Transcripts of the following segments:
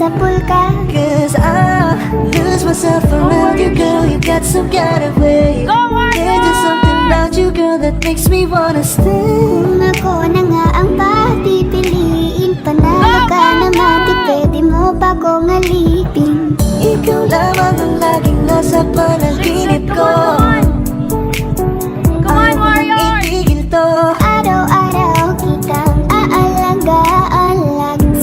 sapul ka. Cause I lose myself around you, girl. You got some kind of way. There's just something about you, girl, that makes me wanna stay. Kung ako na nga ang papipiliin, panalo ka naman, di pwede mo pa kong alipin. Ikaw lamang ang laging nasa panaginip ko. Itigil to. Araw-araw kitang aalagaan,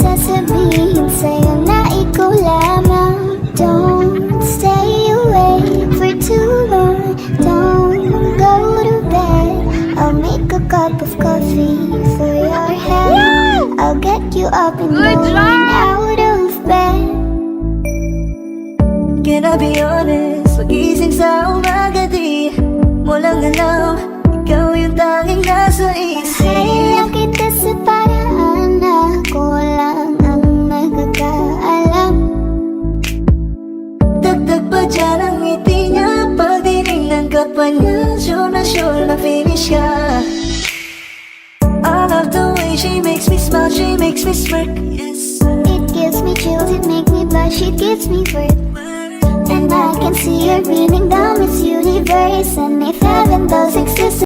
sasabihin sa'yo na ikaw lamang. Don't stay away for too long, don't go to bed. I'll make a cup of coffee for your head. I'll get you up and going out of bed. Can I be honest? Pag-ising sa umaga, di mo lang alam, ikaw yung tanging nasa isip. Kaya kita sa paraan na ako lang ang nagkakaalam. Dagdag pa dyan ang ngiti niya, pag dinignan ka pa niya, sure na finish ka. I love the way she makes me smile, she makes me smirk, yes. It gives me chills, it makes me blush, it gives me worth. And I can see her breathing down this universe. And if heaven does exist,